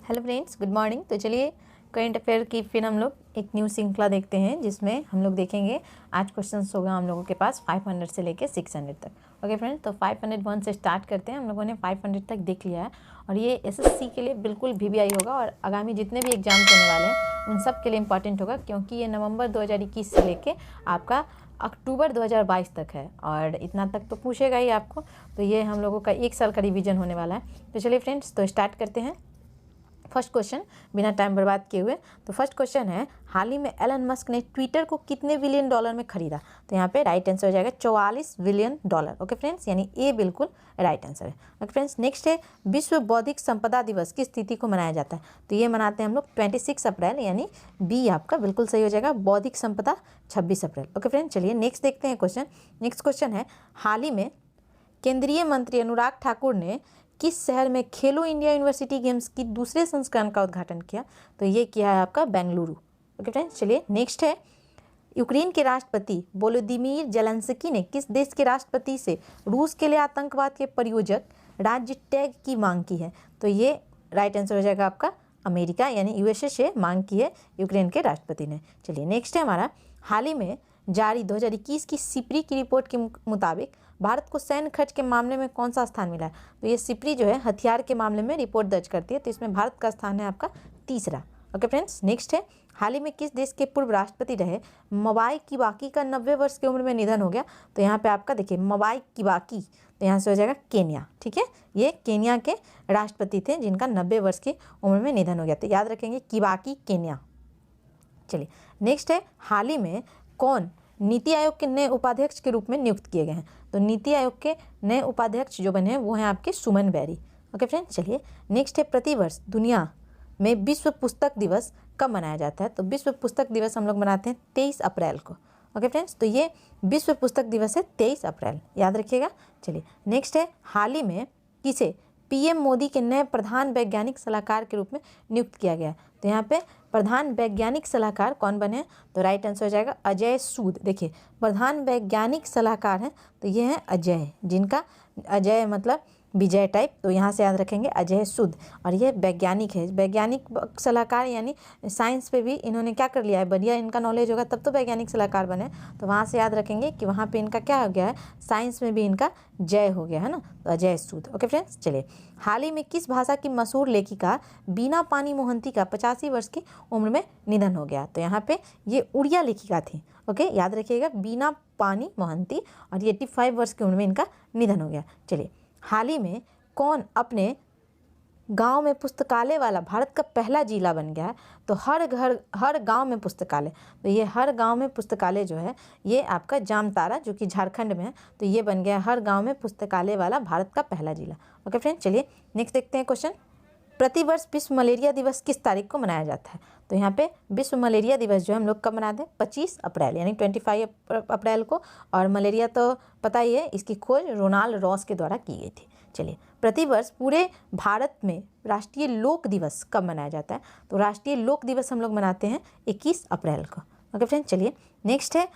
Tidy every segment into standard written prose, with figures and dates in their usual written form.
Hello friends, good morning. तो चलिए current affair की फिर हम लोग एक न्यू श्रृंखला देखते हैं जिसमें हम लोग देखेंगे आज क्वेश्चंस होगा हम लोगों के पास 500 से लेके 600 तक। ओके फ्रेंड्स, तो 501 से स्टार्ट करते हैं। हम लोगों ने 500 तक देख लिया है और ये एसएससी के लिए बिल्कुल वीवीआई होगा और आगामी जितने भी एग्जाम्स होने वाले हैं उन सब के लिए इंपॉर्टेंट होगा, क्योंकि ये नवंबर 2021 से लेके आपका अक्टूबर 2022 तक है और इतना तक तो पूछेगा ही आपको। तो ये हम लोगों का एक साल का रिवीजन होने वाला है। तो चलिए फ्रेंड्स, तो स्टार्ट करते हैं। फर्स्ट क्वेश्चन बिना टाइम बर्बाद किए हुए। तो फर्स्ट क्वेश्चन है, हाल ही में एलन मस्क ने ट्विटर को कितने बिलियन डॉलर में खरीदा? तो यहाँ पे राइट आंसर हो जाएगा 44 बिलियन डॉलर। ओके फ्रेंड्स, यानी ए बिल्कुल राइट आंसर है। ओके फ्रेंड्स, नेक्स्ट है, विश्व बौद्धिक संपदा दिवस किस तिथि को मनाया जाता है? तो ये मनाते हैं हम लोग 26 अप्रैल, यानी बी आपका बिल्कुल सही हो जाएगा। बौद्धिक संपदा 26 अप्रैल। ओके फ्रेंड्स, चलिए नेक्स्ट देखते हैं क्वेश्चन। नेक्स्ट क्वेश्चन है, हाल ही में केंद्रीय मंत्री अनुराग ठाकुर ने किस शहर में खेलो इंडिया यूनिवर्सिटी गेम्स की दूसरे संस्करण का उद्घाटन किया? तो ये किया है आपका बेंगलुरु। ओके फ्रेंड्स, चलिए नेक्स्ट है, यूक्रेन के राष्ट्रपति वोलोदिमीर जेलेंस्की ने किस देश के राष्ट्रपति से रूस के लिए आतंकवाद के प्रयोजक राज्य टैग की मांग की है? तो ये राइट आंसर हो जाएगा आपका अमेरिका, यानी यूएसए से मांग की है यूक्रेन के राष्ट्रपति ने। चलिए नेक्स्ट है हमारा, हाल ही में जारी 2021 की सिप्री की रिपोर्ट के मुताबिक भारत को सैन्य खर्च के मामले में कौन सा स्थान मिला है? तो ये सिप्री जो है हथियार के मामले में रिपोर्ट दर्ज करती है, तो इसमें भारत का स्थान है आपका तीसरा। ओके फ्रेंड्स, नेक्स्ट है, हाल ही में किस देश के पूर्व राष्ट्रपति रहे मवाई किबाकी का 90 वर्ष की उम्र में निधन हो गया? तो यहाँ पे आपका देखिए मवाई किबाकी, तो यहाँ से हो जाएगा केन्या। ठीक है, ये केन्या के राष्ट्रपति थे जिनका 90 वर्ष की उम्र में निधन हो गया, तो याद रखेंगे किबाकी केन्या। चलिए नेक्स्ट है, हाल ही में कौन नीति आयोग के नए उपाध्यक्ष के रूप में नियुक्त किए गए हैं? तो नीति आयोग के नए उपाध्यक्ष जो बने हैं वो हैं आपके सुमन बेरी। ओके फ्रेंड्स, चलिए नेक्स्ट है, प्रतिवर्ष दुनिया में विश्व पुस्तक दिवस कब मनाया जाता है? तो विश्व पुस्तक दिवस हम लोग मनाते हैं 23 अप्रैल को। ओके फ्रेंड्स, तो ये विश्व पुस्तक दिवस है 23 अप्रैल, याद रखिएगा। चलिए नेक्स्ट है, हाल ही में किसे पीएम मोदी के नए प्रधान वैज्ञानिक सलाहकार के रूप में नियुक्त किया गया? तो यहाँ पे प्रधान वैज्ञानिक सलाहकार कौन बने हैं? तो राइट आंसर हो जाएगा अजय सूद। देखिए प्रधान वैज्ञानिक सलाहकार हैं तो ये हैं अजय, जिनका अजय मतलब विजय टाइप, तो यहाँ से याद रखेंगे अजय सूद। और ये वैज्ञानिक है, वैज्ञानिक सलाहकार यानी साइंस पे भी इन्होंने क्या कर लिया है, बढ़िया इनका नॉलेज होगा तब तो वैज्ञानिक सलाहकार बने। तो वहाँ से याद रखेंगे कि वहाँ पे इनका क्या हो गया है, साइंस में भी इनका जय हो गया है ना, तो अजय सूद। ओके फ्रेंड्स, चलिए हाल ही में किस भाषा की मशहूर लेखिका बीना पानी मोहंती का 85 वर्ष की उम्र में निधन हो गया? तो यहाँ पे ये उड़िया लेखिका थी। ओके, याद रखिएगा बीना पानी मोहंती, और ये 85 वर्ष की उम्र में इनका निधन हो गया। चलिए हाल ही में कौन अपने गांव में पुस्तकालय वाला भारत का पहला जिला बन गया है? तो हर गांव में पुस्तकालय, तो ये हर गांव में पुस्तकालय जो है ये आपका जामताड़ा जो कि झारखंड में है, तो ये बन गया हर गांव में पुस्तकालय वाला भारत का पहला जिला। ओके फ्रेंड, चलिए नेक्स्ट देखते हैं क्वेश्चन। प्रतिवर्ष विश्व मलेरिया दिवस किस तारीख को मनाया जाता है? तो यहाँ पे विश्व मलेरिया दिवस जो है हम लोग कब मनाते हैं? 25 अप्रैल, यानी 25 अप्रैल को। और मलेरिया तो पता ही है, इसकी खोज रोनाल्ड रॉस के द्वारा की गई थी। चलिए प्रतिवर्ष पूरे भारत में राष्ट्रीय लोक दिवस कब मनाया जाता है? तो राष्ट्रीय लोक दिवस हम लोग मनाते हैं 21 अप्रैल को। ओके फ्रेंड, चलिए नेक्स्ट है,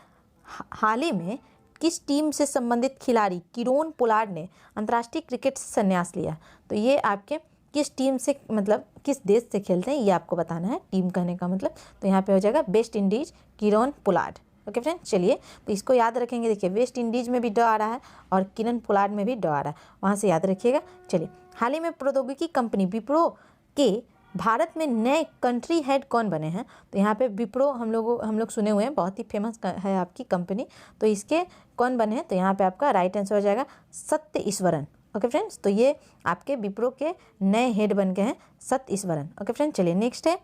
हाल ही में किस टीम से संबंधित खिलाड़ी किरोन पोलार्ड ने अंतर्राष्ट्रीय क्रिकेट से संन्यास लिया? तो ये आपके किस टीम से मतलब किस देश से खेलते हैं ये आपको बताना है, टीम कहने का मतलब। तो यहाँ पे हो जाएगा West Indies, Kieron Pollard. Okay friend, चलिए तो इसको याद रखेंगे। देखिए वेस्ट इंडीज में भी ड आ रहा है और किरण पोलार्ड में भी ड आ रहा है, वहाँ से याद रखिएगा। चलिए हाल ही में प्रौद्योगिकी कंपनी विप्रो के भारत में नए कंट्री हेड कौन बने हैं? तो यहाँ पे विप्रो हम लोग सुने हुए हैं, बहुत ही फेमस है आपकी कंपनी, तो इसके कौन बने हैं? तो यहाँ पे आपका राइट आंसर हो जाएगा सत्य ईश्वरन। ओके फ्रेंड्स, तो ये आपके विप्रो के नए हेड बन गए हैं सत्य ईश्वरन। ओके फ्रेंड, चलिए नेक्स्ट है,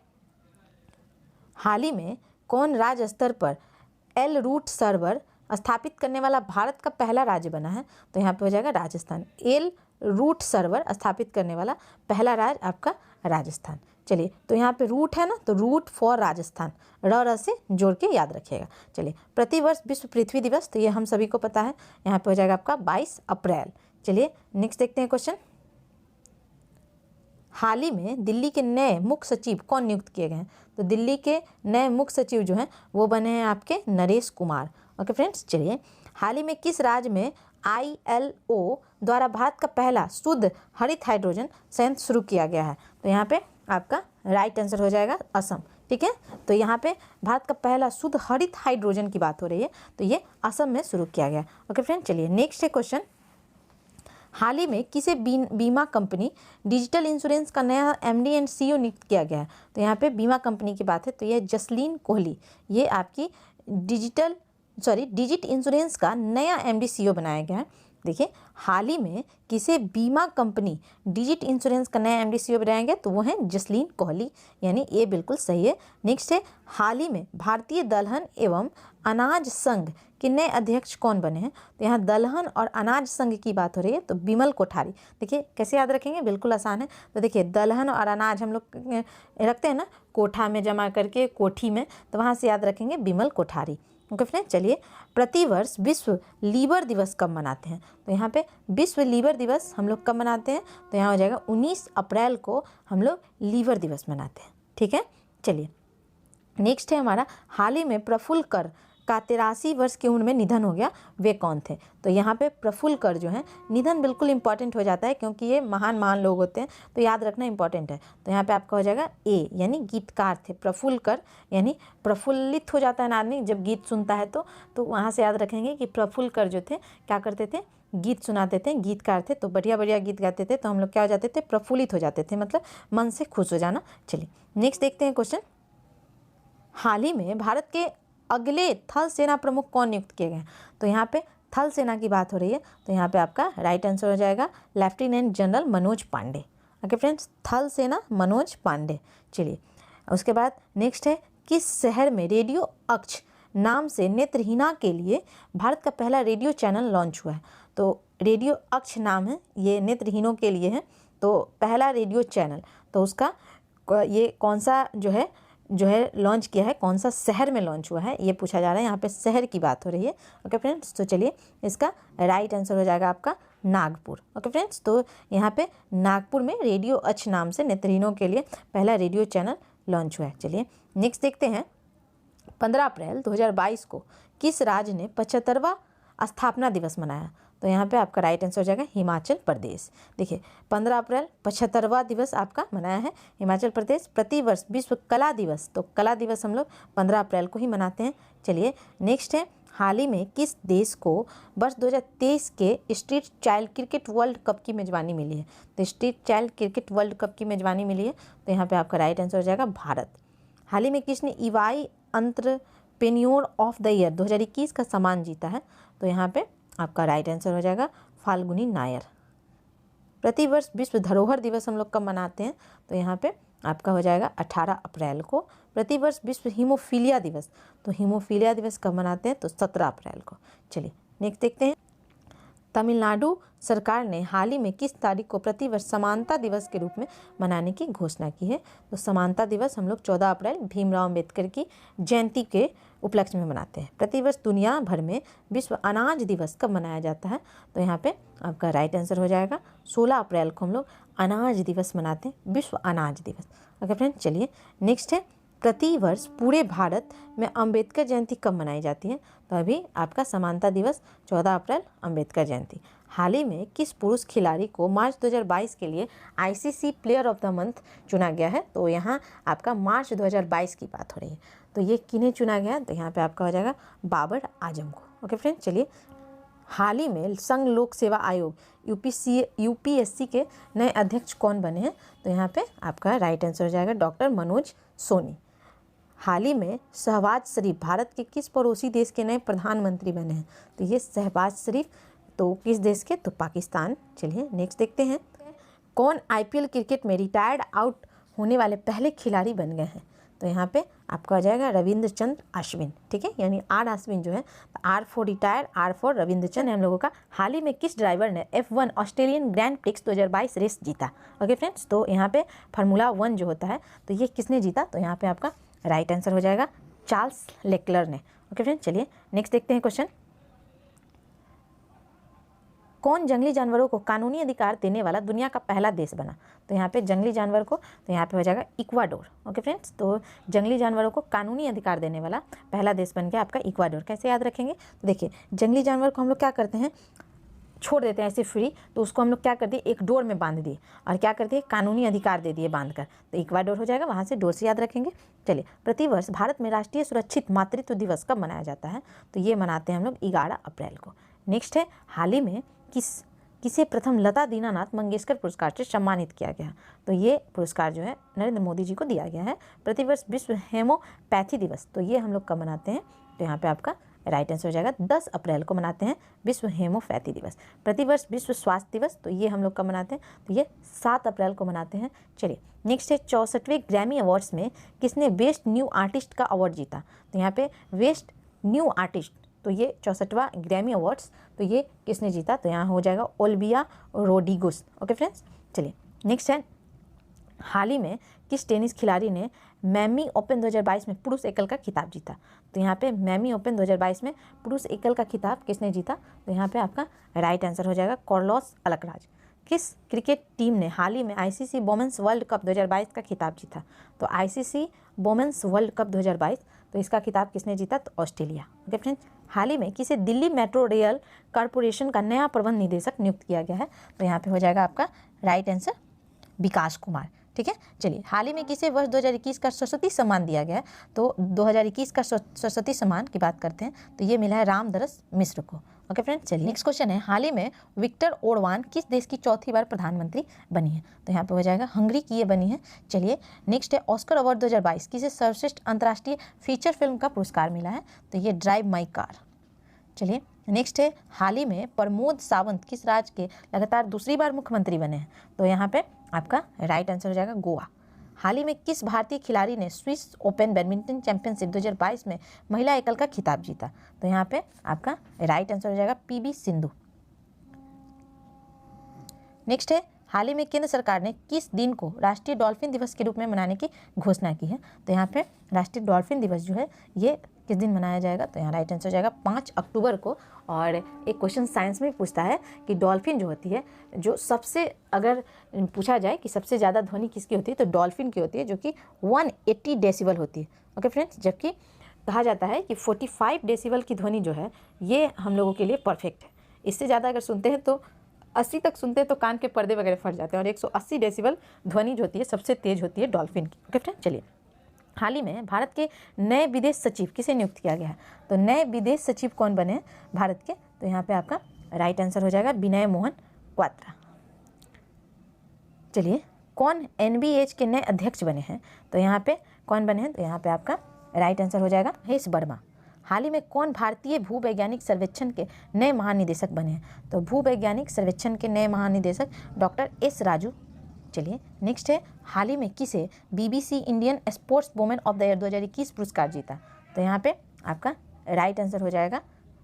हाल ही में कौन राज्य स्तर पर एल रूट सर्वर स्थापित करने वाला भारत का पहला राज्य बना है? तो यहाँ पे हो जाएगा राजस्थान। एल रूट सर्वर स्थापित करने वाला पहला राज्य आपका राजस्थान। चलिए तो यहाँ पे रूट है ना, तो रूट फॉर राजस्थान, र से जोड़ के याद रखिएगा। चलिए प्रतिवर्ष विश्व पृथ्वी दिवस, तो ये हम सभी को पता है, यहाँ पे हो जाएगा आपका 22 अप्रैल। चलिए नेक्स्ट देखते हैं क्वेश्चन। हाल ही में दिल्ली के नए मुख्य सचिव कौन नियुक्त किए गए हैं? तो दिल्ली के नए मुख्य सचिव जो हैं वो बने हैं आपके नरेश कुमार। ओके फ्रेंड्स, चलिए हाल ही में किस राज्य में ILO द्वारा भारत का पहला शुद्ध हरित हाइड्रोजन संयंत्र शुरू किया गया है? तो यहाँ पे आपका राइट आंसर हो जाएगा असम। ठीक है, तो यहाँ पे भारत का पहला शुद्ध हरित हाइड्रोजन की बात हो रही है, तो ये असम में शुरू किया गया। ओके फ्रेंड, चलिए नेक्स्ट है क्वेश्चन। हाल ही में किसे बीमा कंपनी डिजिटल इंश्योरेंस का नया एमडी एंड सीईओ नियुक्त किया गया है? तो यहाँ पे बीमा कंपनी की बात है, तो ये जसलीन कोहली, ये आपकी डिजिट इंश्योरेंस का नया एमडी सीईओ बनाया गया है। देखिए, हाल ही में किसे बीमा कंपनी डिजिट इंश्योरेंस का नया एमडी सीईओ बनाया गया, तो वो है जसलीन कोहली, यानी ये बिल्कुल सही है। नेक्स्ट है, हाल ही में भारतीय दलहन एवं अनाज संघ के नए अध्यक्ष कौन बने हैं? तो यहाँ दलहन और अनाज संघ की बात हो रही है, तो बिमल कोठारी। देखिए कैसे याद रखेंगे, बिल्कुल आसान है। तो देखिए, दलहन और अनाज हम लोग रखते हैं ना कोठा में जमा करके, कोठी में, तो वहाँ से याद रखेंगे बिमल कोठारी। ओके फ्रेंड, चलिए प्रतिवर्ष विश्व लीवर दिवस कब मनाते हैं? तो यहाँ पे विश्व लीवर दिवस हम लोग कब मनाते हैं? तो यहाँ हो जाएगा 19 अप्रैल को हम लोग लीवर दिवस मनाते हैं। ठीक है, चलिए नेक्स्ट है हमारा, हाल ही में प्रफुल्ल कर का 83 वर्ष की उम्र में निधन हो गया, वे कौन थे? तो यहाँ पे प्रफुल्ल कर जो है निधन बिल्कुल इंपॉर्टेंट हो जाता है, क्योंकि ये महान लोग होते हैं, तो याद रखना इंपॉर्टेंट है। तो यहाँ पे आपका हो जाएगा ए, यानी गीतकार थे प्रफुल्ल कर, यानी प्रफुल्लित हो जाता है ना आदमी जब गीत सुनता है, तो वहाँ से याद रखेंगे कि प्रफुल्ल कर जो थे क्या करते थे, गीत सुनाते थे, गीतकार थे, तो बढ़िया गीत गाते थे, तो हम लोग क्या हो जाते थे, प्रफुल्लित हो जाते थे, मतलब मन से खुश हो जाना। चलिए नेक्स्ट देखते हैं क्वेश्चन। हाल ही में भारत के अगले थल सेना प्रमुख कौन नियुक्त किए गए? तो यहाँ पे थल सेना की बात हो रही है, तो यहाँ पे आपका राइट आंसर हो जाएगा lieutenant general Manoj Pande. Okay friends, थल सेना मनोज पांडे। चलिए उसके बाद नेक्स्ट है, किस शहर में रेडियो अक्ष नाम से नेत्रहीना के लिए भारत का पहला रेडियो चैनल लॉन्च हुआ है? तो रेडियो अक्ष नाम है, ये नेत्रहीनों के लिए है, तो पहला रेडियो चैनल, तो उसका ये कौन सा जो है लॉन्च किया है, कौन सा शहर में लॉन्च हुआ है, ये पूछा जा रहा है। यहाँ पे शहर की बात हो रही है। ओके फ्रेंड्स, तो चलिए इसका राइट आंसर हो जाएगा आपका नागपुर। ओके फ्रेंड्स, तो यहाँ पे नागपुर में रेडियो अक्ष नाम से नेत्रहीनों के लिए पहला रेडियो चैनल लॉन्च हुआ है। चलिए नेक्स्ट देखते हैं, 15 अप्रैल 2022 को किस राज्य ने 75वां स्थापना दिवस मनाया? तो यहाँ पे आपका राइट आंसर हो जाएगा हिमाचल प्रदेश। देखिए 15 अप्रैल 75वां दिवस आपका मनाया है हिमाचल प्रदेश। प्रतिवर्ष विश्व कला दिवस, तो कला दिवस हम लोग 15 अप्रैल को ही मनाते हैं। चलिए नेक्स्ट है, हाल ही में किस देश को वर्ष 2023 के street child cricket world cup की मेजबानी मिली है? तो street child cricket world cup की मेजबानी मिली है, तो यहाँ पे आपका राइट आंसर हो जाएगा भारत। हाल ही में किसने इवाई एंटरप्रेन्योर ऑफ द ईयर 2021 का सम्मान जीता है? तो यहाँ पे आपका राइट आंसर हो जाएगा फाल्गुनी नायर। प्रतिवर्ष विश्व धरोहर दिवस हम लोग कब मनाते हैं? तो यहाँ पे आपका हो जाएगा 18 अप्रैल को। प्रतिवर्ष विश्व हीमोफीलिया दिवस, तो हीमोफीलिया दिवस कब मनाते हैं? तो 17 अप्रैल को। चलिए नेक्स्ट देखते हैं, तमिलनाडु सरकार ने हाल ही में किस तारीख को प्रतिवर्ष समानता दिवस के रूप में मनाने की घोषणा की है? तो समानता दिवस हम लोग 14 अप्रैल भीमराव अंबेडकर की जयंती के उपलक्ष्य में मनाते हैं। प्रतिवर्ष दुनिया भर में विश्व अनाज दिवस कब मनाया जाता है? तो यहाँ पे आपका राइट आंसर हो जाएगा 16 अप्रैल को हम लोग अनाज दिवस मनाते हैं, विश्व अनाज दिवस। ओके फ्रेंड, चलिए नेक्स्ट है, प्रतिवर्ष पूरे भारत में अंबेडकर जयंती कब मनाई जाती है? तो अभी आपका समानता दिवस 14 अप्रैल अंबेडकर जयंती। हाल ही में किस पुरुष खिलाड़ी को मार्च 2022 के लिए ICC player of the month चुना गया है? तो यहाँ आपका मार्च 2022 की बात हो रही है, तो ये किन्हें चुना गया? तो यहाँ पे आपका हो जाएगा बाबर आजम को। ओके फ्रेंड, चलिए हाल ही में संघ लोक सेवा आयोग यूपीएससी के नए अध्यक्ष कौन बने हैं? तो यहाँ पे आपका राइट आंसर हो जाएगा डॉक्टर मनोज सोनी। हाल ही में शहबाज शरीफ भारत के किस पड़ोसी देश के नए प्रधानमंत्री बने हैं? तो ये शहबाज शरीफ तो किस देश के? तो पाकिस्तान। चलिए नेक्स्ट देखते हैं, कौन आईपीएल क्रिकेट में रिटायर्ड आउट होने वाले पहले खिलाड़ी बन गए हैं? तो यहाँ पे आपका हो जाएगा रविंद्र चंद्र अश्विन। ठीक है, यानी आर अश्विन जो है, R for retire, R for Ravindra Chandra हम लोगों का। हाल ही में किस ड्राइवर ने F1 Australian grand prix 2022 race जीता? ओके फ्रेंड्स, तो यहाँ पे फार्मूला 1 जो होता है, तो ये किसने जीता? तो यहाँ पे आपका राइट आंसर हो जाएगा चार्ल्स लेक्लर ने। ओके फ्रेंड, चलिए नेक्स्ट देखते हैं क्वेश्चन, कौन जंगली जानवरों को कानूनी अधिकार देने वाला दुनिया का पहला देश बना? तो यहाँ पे जंगली जानवर को, तो यहाँ पे हो जाएगा इक्वाडोर। ओके फ्रेंड्स, तो जंगली जानवरों को कानूनी अधिकार देने वाला पहला देश बन गया आपका इक्वाडोर। कैसे याद रखेंगे? तो देखिए जंगली जानवर को हम लोग क्या करते हैं, छोड़ देते हैं ऐसे फ्री, तो उसको हम लोग क्या कर दिए, एक डोर में बांध दिए और क्या कर दिए, कानूनी अधिकार दे दिए बांध कर, तो इक्वाडोर हो जाएगा, वहाँ से डोर से याद रखेंगे। चलिए, प्रतिवर्ष भारत में राष्ट्रीय सुरक्षित मातृत्व दिवस कब मनाया जाता है, तो ये मनाते हैं हम लोग 11 अप्रैल को। नेक्स्ट है, हाल ही में किसे प्रथम लता दीनानाथ मंगेशकर पुरस्कार से सम्मानित किया गया, तो ये पुरस्कार जो है नरेंद्र मोदी जी को दिया गया है। प्रतिवर्ष विश्व हेमोपैथी दिवस, तो ये हम लोग कब मनाते हैं, तो यहाँ पे आपका राइट आंसर हो जाएगा 10 अप्रैल को मनाते हैं विश्व हेमोपैथी दिवस। प्रतिवर्ष विश्व स्वास्थ्य दिवस, तो ये हम लोग कब मनाते हैं, तो ये 7 अप्रैल को मनाते हैं। चलिए, नेक्स्ट है 64वें ग्रैमी अवार्ड्स में किसने बेस्ट न्यू आर्टिस्ट का अवार्ड जीता, तो यहाँ पे बेस्ट न्यू आर्टिस्ट, तो ये 64वां ग्रैमी अवार्ड्स, तो ये किसने जीता, तो यहाँ हो जाएगा ओलिविया रोड्रिगोस। ओके फ्रेंड्स, चलिए नेक्स्ट है, हाल ही में किस टेनिस खिलाड़ी ने मैमी ओपन 2022 में पुरुष एकल का खिताब जीता, तो यहाँ पे मैमी ओपन 2022 में पुरुष एकल का खिताब किसने जीता, तो यहाँ पे आपका राइट आंसर हो जाएगा कार्लोस अल्कराज। किस क्रिकेट टीम ने हाल ही में आईसीसी वुमेन्स वर्ल्ड कप 2022 का खिताब जीता, तो आईसीसी वुमेन्स वर्ल्ड कप 2022, तो इसका खिताब किसने जीता, तो ऑस्ट्रेलिया। ओके फ्रेंड्स, हाल ही में किसे दिल्ली मेट्रो रेल कॉरपोरेशन का नया प्रबंध निदेशक नियुक्त किया गया है, तो यहाँ पे हो जाएगा आपका राइट आंसर विकास कुमार। ठीक है, चलिए, हाल ही में किसे वर्ष 2021 का सरस्वती सम्मान दिया गया है, तो 2021 का सरस्वती सम्मान की बात करते हैं, तो ये मिला है रामदरस मिश्र को। ओके फ्रेंड्स, चलिए नेक्स्ट क्वेश्चन है, हाल ही में विक्टर ओरबान किस देश की चौथी बार प्रधानमंत्री बनी है, तो यहाँ पे हो जाएगा हंगरी की ये बनी है। चलिए नेक्स्ट है, ऑस्कर अवार्ड 2022 किसे सर्वश्रेष्ठ अंतर्राष्ट्रीय फीचर फिल्म का पुरस्कार मिला है, तो ये ड्राइव माई कार। चलिए नेक्स्ट है, हाल ही में प्रमोद सावंत किस राज्य के लगातार दूसरी बार मुख्यमंत्री बने हैं, तो यहाँ पे आपका राइट आंसर हो जाएगा गोवा। हाल ही में किस भारतीय खिलाड़ी ने स्विस ओपन बैडमिंटन चैंपियनशिप 2022 में महिला एकल का खिताब जीता, तो यहाँ पे आपका राइट आंसर हो जाएगा पीवी सिंधु। नेक्स्ट है, हाल ही में केंद्र सरकार ने किस दिन को राष्ट्रीय डॉल्फिन दिवस के रूप में मनाने की घोषणा की है, तो यहाँ पे राष्ट्रीय डॉल्फिन दिवस जो है ये किस दिन मनाया जाएगा, तो यहाँ राइट आंसर हो जाएगा 5 अक्टूबर को। और एक क्वेश्चन साइंस में पूछता है कि डॉल्फिन जो होती है, जो सबसे अगर पूछा जाए कि सबसे ज़्यादा ध्वनि किसकी होती है, तो डॉल्फिन की होती है, जो कि 180 डेसिबल होती है। ओके फ्रेंड्स, जबकि कहा जाता है कि 45 डेसिबल की ध्वनि जो है ये हम लोगों के लिए परफेक्ट है। इससे ज़्यादा अगर सुनते हैं तो 80 तक सुनते हैं तो कान के पर्दे वगैरह फट जाते हैं, और 180 डेसिबल ध्वनि जो होती है सबसे तेज होती है डॉल्फिन की। ओके फ्रेंड, चलिए, हाल ही में भारत के नए विदेश सचिव किसे नियुक्त किया गया है, तो नए विदेश सचिव कौन बने हैं भारत के, तो यहाँ पे आपका राइट आंसर हो जाएगा विनय मोहन क्वात्रा। चलिए, कौन एनबीएच के नए अध्यक्ष बने हैं, तो यहाँ पे कौन बने हैं, तो यहाँ पे आपका राइट आंसर हो जाएगा महेश वर्मा। हाल ही में कौन भारतीय भूवैज्ञानिक सर्वेक्षण के नए महानिदेशक बने हैं, तो भूवैज्ञानिक सर्वेक्षण के नए महानिदेशक डॉक्टर एस राजू। चलिए नेक्स्ट है, हाल ही में किसे BBC Indian sports women of the year 2021 पुरस्कार जीता, तो यहाँ पे आपका राइट आंसर हो जाएगा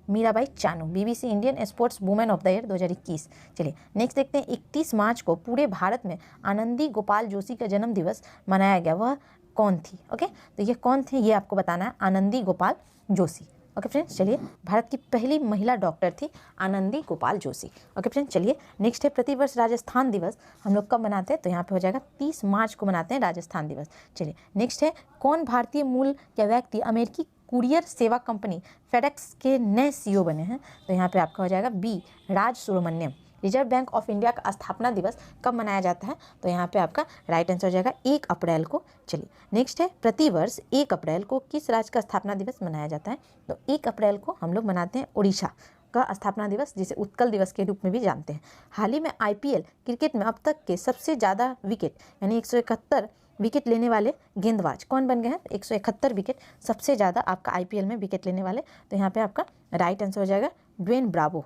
Mirabai Chanu, BBC Indian sports women of the year 2021। चलिए नेक्स्ट देखते हैं, 31 मार्च को पूरे भारत में आनंदी गोपाल जोशी का जन्म दिवस मनाया गया, वह कौन थी। ओके, तो ये कौन थी ये आपको बताना है, आनंदी गोपाल जोशी। ओके फ्रेंड्स, चलिए, भारत की पहली महिला डॉक्टर थी आनंदी गोपाल जोशी। ओके फ्रेंड्स, चलिए नेक्स्ट है, प्रतिवर्ष राजस्थान दिवस हम लोग कब मनाते हैं, तो यहाँ पे हो जाएगा 30 मार्च को मनाते हैं राजस्थान दिवस। चलिए नेक्स्ट है, कौन भारतीय मूल या व्यक्ति अमेरिकी कुरियर सेवा कंपनी फेडेक्स के नए सीईओ बने हैं, तो यहाँ पे आपका हो जाएगा B Raj Subramaniam. Reserve Bank of India का स्थापना दिवस कब मनाया जाता है, तो यहाँ पे आपका राइट आंसर हो जाएगा 1 अप्रैल को। चलिए नेक्स्ट है, प्रतिवर्ष 1 अप्रैल को किस राज्य का स्थापना दिवस मनाया जाता है, तो 1 अप्रैल को हम लोग मनाते हैं उड़ीसा का स्थापना दिवस, जिसे उत्कल दिवस के रूप में भी जानते हैं। हाल ही में आईपीएल क्रिकेट में अब तक के सबसे ज़्यादा विकेट यानी 171 विकेट लेने वाले गेंदबाज कौन बन गए हैं, 171 विकेट सबसे ज़्यादा आपका आईपीएल में विकेट लेने वाले, तो यहाँ पे आपका राइट आंसर हो जाएगा ड्वेन ब्रावो।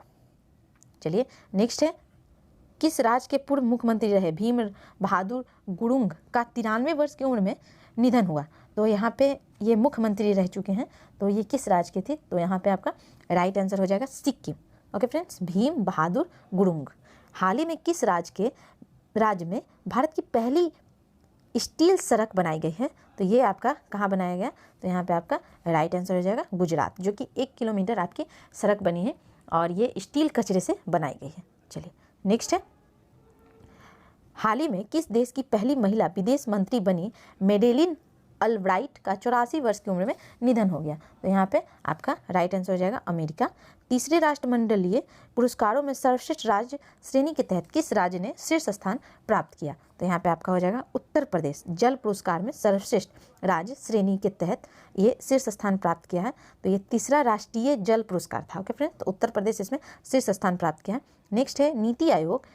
चलिए नेक्स्ट है, किस राज्य के पूर्व मुख्यमंत्री रहे भीम बहादुर गुरुंग का 93 वर्ष की उम्र में निधन हुआ, तो यहाँ पे ये मुख्यमंत्री रह चुके हैं, तो ये किस राज्य के थे, तो यहाँ पे आपका राइट आंसर हो जाएगा सिक्किम। Okay friends, Bhim Bahadur Gurung. हाल ही में किस राज्य में भारत की पहली स्टील सड़क बनाई गई है, तो ये आपका कहाँ बनाया गया, तो यहाँ पे आपका राइट आंसर हो जाएगा गुजरात, जो कि 1 किलोमीटर आपकी सड़क बनी है और ये स्टील कचरे से बनाई गई है। चलिए नेक्स्ट है, हाल ही में किस देश की पहली महिला विदेश मंत्री बनी मेडेलिन अल्ब्राइट का 84 वर्ष की उम्र में निधन हो गया। तो यहाँ पे आपका राइट आंसर हो जाएगा अमेरिका। तीसरे राष्ट्रमंडलीय पुरस्कारों में सर्वश्रेष्ठ राज्य श्रेणी के तहत किस राज्य ने शीर्ष स्थान प्राप्त किया? तो यहाँ पे आपका हो जाएगा उत्तर प्रदेश। जल पुरस्कार में सर्वश्रेष्ठ राज्य श्रेणी के तहत ये शीर्ष स्थान प्राप्त किया है। तो ये तीसरा राष्ट्रीय जल पुरस्कार था। ओके फ्रेंड, तो उत्तर प्रदेश इसमें शीर्ष स्थान प्राप्त किया है। नेक्स्ट है नीति आयोग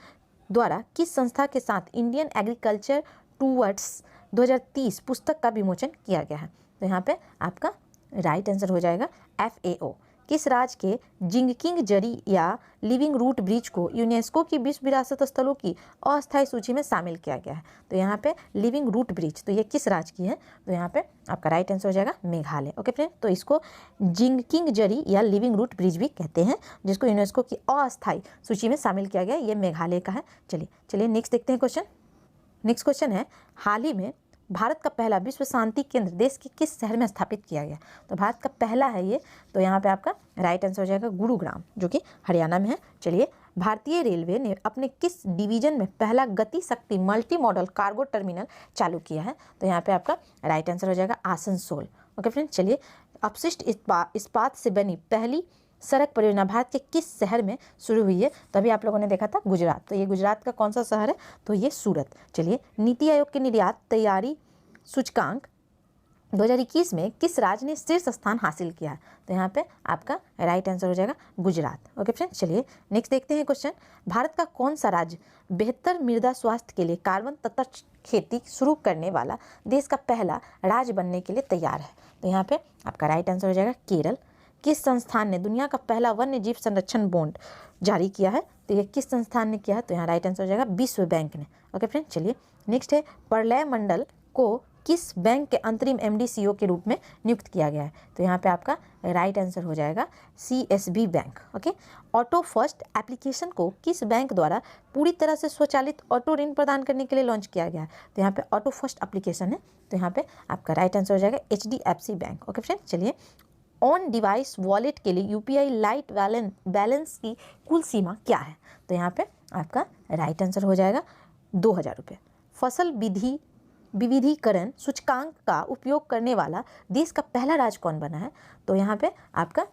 द्वारा किस संस्था के साथ इंडियन एग्रीकल्चर टूवर्ड्स 2030 पुस्तक का विमोचन किया गया है? तो यहाँ पे आपका राइट आंसर हो जाएगा FAO। किस राज्य के जिंगकिंग जरी या लिविंग रूट ब्रिज को यूनेस्को की विश्व विरासत स्थलों की अस्थायी सूची में शामिल किया गया है? तो यहाँ पे लिविंग रूट ब्रिज, तो ये किस राज्य की है? तो यहाँ पे आपका राइट आंसर हो जाएगा मेघालय। ओके फ्रेंड, तो इसको जिंगकिंग जरी या लिविंग रूट ब्रिज भी कहते हैं, जिसको यूनेस्को की अस्थायी सूची में शामिल किया गया। ये मेघालय का है। चलिए नेक्स्ट देखते हैं क्वेश्चन। नेक्स्ट क्वेश्चन है, हाल ही में भारत का पहला विश्व शांति केंद्र देश के किस शहर में स्थापित किया गया? तो भारत का पहला है ये। तो यहाँ पे आपका राइट आंसर हो जाएगा गुरुग्राम, जो कि हरियाणा में है। चलिए, भारतीय रेलवे ने अपने किस डिवीजन में पहला गति शक्ति मल्टी मॉडल कार्गो टर्मिनल चालू किया है? तो यहाँ पे आपका राइट आंसर हो जाएगा आसनसोल। ओके फ्रेंड, चलिए, अपशिष्ट इस्पात से बनी पहली सड़क परियोजना भारत के किस शहर में शुरू हुई है? तो अभी आप लोगों ने देखा था गुजरात। तो ये गुजरात का कौन सा शहर है? तो ये सूरत। चलिए, नीति आयोग के निर्यात तैयारी सूचकांक 2021 में किस राज्य ने शीर्ष स्थान हासिल किया है? तो यहाँ पे आपका राइट आंसर हो जाएगा गुजरात। ओके फ्रेंड, चलिए नेक्स्ट देखते हैं क्वेश्चन। भारत का कौन सा राज्य बेहतर मृदा स्वास्थ्य के लिए कार्बन तटस्थ खेती शुरू करने वाला देश का पहला राज्य बनने के लिए तैयार है? तो यहाँ पे आपका राइट आंसर हो जाएगा केरल। किस संस्थान ने दुनिया का पहला वन्य जीव संरक्षण बॉन्ड जारी किया है? तो ये किस संस्थान ने किया है? तो यहाँ राइट आंसर हो जाएगा विश्व बैंक ने। ओके फ्रेंड, चलिए नेक्स्ट है, प्रलय मंडल को किस बैंक के अंतरिम MD CEO के रूप में नियुक्त किया गया है? तो यहाँ पे आपका राइट आंसर हो जाएगा CSB bank. Okay, auto first application को किस बैंक द्वारा पूरी तरह से स्वचालित ऑटो ऋण प्रदान करने के लिए लॉन्च किया गया है? तो यहाँ पे ऑटो फर्स्ट एप्लीकेशन है। तो यहाँ पे आपका राइट आंसर हो जाएगा HDFC बैंक। ओके फ्रेंड, चलिए, ऑन डिवाइस वॉलेट के लिए UPI लाइट बैलेंस की कुल सीमा क्या है? तो यहाँ पे आपका राइट आंसर हो जाएगा 2000 रुपये। फसल विविधीकरण सूचकांक का उपयोग करने वाला देश का पहला राज्य कौन बना है? तो यहाँ पे आपका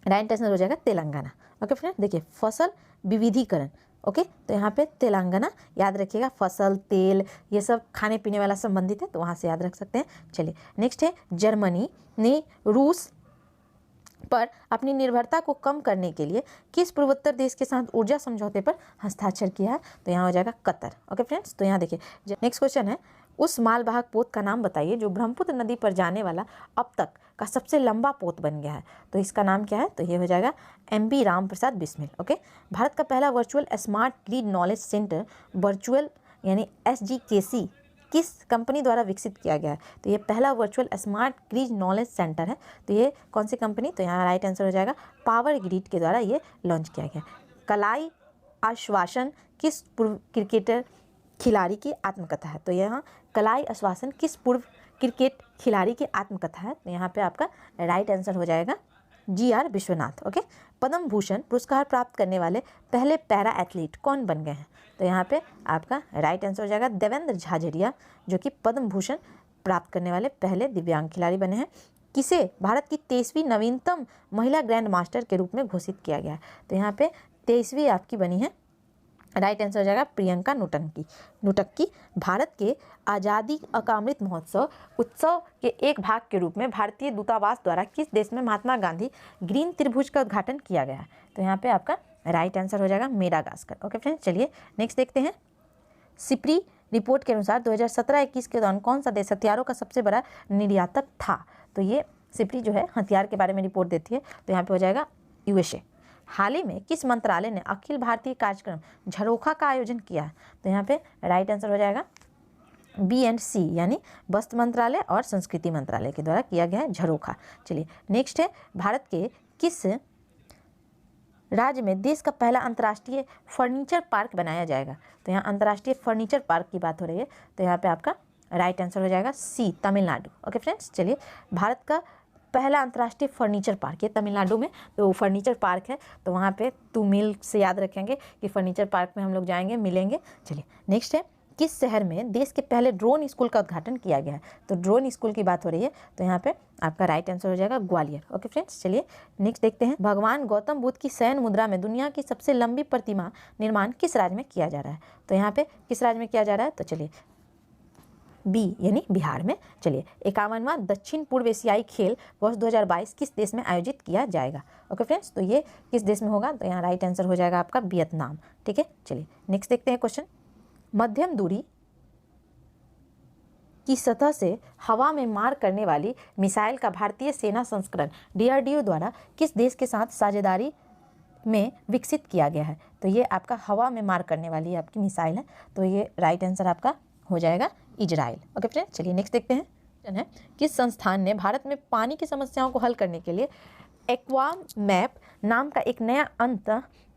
राइट आंसर हो जाएगा तेलंगाना। ओके फ्रेंड, देखिए, फसल विविधीकरण। ओके, तो यहाँ पे तेलंगाना याद रखिएगा। फसल, तेल, ये सब खाने पीने वाला संबंधित है, तो वहाँ से याद रख सकते हैं। चलिए नेक्स्ट है, जर्मनी ने रूस पर अपनी निर्भरता को कम करने के लिए किस पूर्वोत्तर देश के साथ ऊर्जा समझौते पर हस्ताक्षर किया है? तो यहाँ हो जाएगा कतर। ओके फ्रेंड्स, तो यहाँ देखिए, नेक्स्ट क्वेश्चन है, उस मालवाहक पोत का नाम बताइए जो ब्रह्मपुत्र नदी पर जाने वाला अब तक का सबसे लंबा पोत बन गया है। तो इसका नाम क्या है? तो ये हो जाएगा MB राम प्रसाद बिस्मिल। ओके, भारत का पहला virtual smart grid knowledge centre virtual यानी SGKC किस कंपनी द्वारा विकसित किया गया है? तो ये पहला virtual smart grid knowledge centre है। तो ये कौन सी कंपनी? तो यहाँ राइट आंसर हो जाएगा पावर ग्रिड के द्वारा ये लॉन्च किया गया। कलाई आश्वासन किस पूर्व क्रिकेटर खिलाड़ी की आत्मकथा है? तो यहाँ कलाई आश्वासन किस पूर्व क्रिकेट खिलाड़ी की आत्मकथा है? तो यहाँ पे आपका राइट आंसर हो जाएगा GR विश्वनाथ। ओके, पद्म भूषण पुरस्कार प्राप्त करने वाले पहले पैरा एथलीट कौन बन गए हैं? तो यहाँ पे आपका राइट आंसर हो जाएगा देवेंद्र झाझरिया, जो कि पद्म भूषण प्राप्त करने वाले पहले दिव्यांग खिलाड़ी बने हैं। किसे भारत की 23वीं नवीनतम महिला ग्रैंड मास्टर के रूप में घोषित किया गया है? तो यहाँ पे 23वीं आपकी बनी है। राइट आंसर हो जाएगा प्रियंका नुटक्की। भारत के आज़ादी अकामृत महोत्सव उत्सव के एक भाग के रूप में भारतीय दूतावास द्वारा किस देश में महात्मा गांधी ग्रीन त्रिभुज का उद्घाटन किया गया है? तो यहाँ पे आपका राइट आंसर हो जाएगा मेडागास्कर। ओके फ्रेंड्स, चलिए नेक्स्ट देखते हैं। सिप्री रिपोर्ट के अनुसार 2017-21 के दौरान कौन सा देश हथियारों का सबसे बड़ा निर्यातक था? तो ये सिप्री जो है हथियार के बारे में रिपोर्ट देती है। तो यहाँ पे हो जाएगा USA। हाल ही में किस मंत्रालय ने अखिल भारतीय कार्यक्रम झरोखा का आयोजन किया है? तो यहाँ पे राइट आंसर हो जाएगा B&C यानी वस्त्र मंत्रालय और संस्कृति मंत्रालय के द्वारा किया गया है झरोखा। चलिए नेक्स्ट है, भारत के किस राज्य में देश का पहला अंतर्राष्ट्रीय फर्नीचर पार्क बनाया जाएगा? तो यहाँ अंतर्राष्ट्रीय फर्नीचर पार्क की बात हो रही है। तो यहाँ पे आपका राइट आंसर हो जाएगा C तमिलनाडु। ओके फ्रेंड्स, चलिए, भारत का पहला अंतर्राष्ट्रीय फर्नीचर पार्क ये तमिलनाडु में तो फर्नीचर पार्क है। तो वहाँ पे तू मिल से याद रखेंगे कि फर्नीचर पार्क में हम लोग जाएंगे, मिलेंगे। चलिए नेक्स्ट है, किस शहर में देश के पहले ड्रोन स्कूल का उद्घाटन किया गया है? तो ड्रोन स्कूल की बात हो रही है, तो यहाँ पे आपका राइट आंसर हो जाएगा ग्वालियर। ओके फ्रेंड्स, चलिए नेक्स्ट देखते हैं। भगवान गौतम बुद्ध की शयन मुद्रा में दुनिया की सबसे लंबी प्रतिमा निर्माण किस राज्य में किया जा रहा है? तो यहाँ पे किस राज्य में किया जा रहा है? तो चलिए बी यानी बिहार में। चलिए 51वां दक्षिण पूर्व एशियाई खेल वर्ष 2022 किस देश में आयोजित किया जाएगा? ओके फ्रेंड्स, तो ये किस देश में होगा? तो यहाँ राइट आंसर हो जाएगा आपका वियतनाम। ठीक है, चलिए नेक्स्ट देखते हैं क्वेश्चन। मध्यम दूरी की सतह से हवा में मार करने वाली मिसाइल का भारतीय सेना संस्करण DRDO द्वारा किस देश के साथ साझेदारी में विकसित किया गया है? तो ये आपका हवा में मार करने वाली आपकी मिसाइल है, तो ये राइट आंसर आपका हो जाएगा इजराइल। ओके फ्रेंड्स, चलिए नेक्स्ट देखते हैं। किस संस्थान ने भारत में पानी की समस्याओं को हल करने के लिए एक्वामैप नाम का एक नया अंत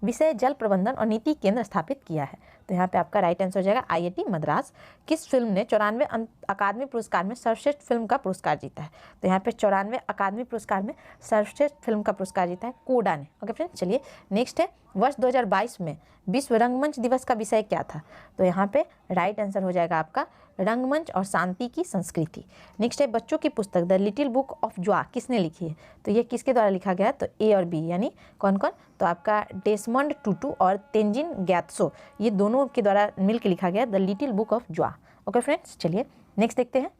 विषय जल प्रबंधन और नीति केंद्र स्थापित किया है? तो यहाँ पे आपका राइट आंसर हो जाएगा IIT मद्रास। किस फिल्म ने 94 अकादमी पुरस्कार में सर्वश्रेष्ठ फिल्म का पुरस्कार जीता है? तो यहाँ पे 94 अकादमी पुरस्कार में सर्वश्रेष्ठ फिल्म का पुरस्कार जीता है कोडा ने। ओके फ्रेंड्स, चलिए नेक्स्ट है। वर्ष 2022 में विश्व रंगमंच दिवस का विषय क्या था? तो यहाँ पे राइट आंसर हो जाएगा आपका रंगमंच और शांति की संस्कृति। नेक्स्ट है बच्चों की पुस्तक द लिटिल बुक ऑफ ज्वा किसने लिखी है? तो ये किसके द्वारा लिखा गया है? तो A और B यानी कौन कौन? तो आपका डेसमंड टूटू और तेंजिन ग्यात्सो, ये दोनों के द्वारा मिलकर लिखा गया द लिटिल बुक ऑफ ज्वा। ओके फ्रेंड्स, चलिए नेक्स्ट देखते हैं।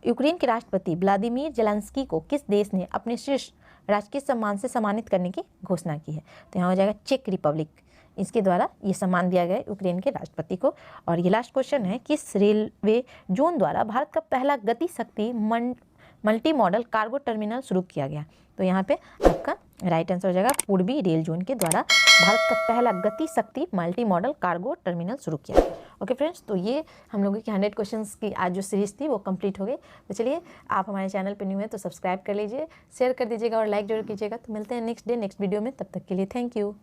यूक्रेन के राष्ट्रपति व्लादिमीर जेलेंस्की को किस देश ने अपने शीर्ष राजकीय सम्मान से सम्मानित करने की घोषणा की है? तो यहाँ हो जाएगा चेक रिपब्लिक, इसके द्वारा ये सम्मान दिया गया है यूक्रेन के राष्ट्रपति को। और ये लास्ट क्वेश्चन है, किस रेलवे जोन द्वारा भारत का पहला गति शक्ति मल्टी मॉडल कार्गो टर्मिनल शुरू किया गया? तो यहाँ पे आपका राइट आंसर हो जाएगा पूर्वी रेल जोन के द्वारा भारत का पहला गति शक्ति मल्टी मॉडल कार्गो टर्मिनल शुरू किया गया। ओके फ्रेंड्स, तो ये हम लोगों की 100 क्वेश्चंस की आज जो सीरीज़ थी वो कंप्लीट हो गई। तो चलिए, आप हमारे चैनल पर न्यू है तो सब्सक्राइब कर लीजिए, शेयर कर दीजिएगा और लाइक जरूर कीजिएगा। तो मिलते हैं नेक्स्ट डे नेक्स्ट वीडियो में, तब तक के लिए थैंक यू।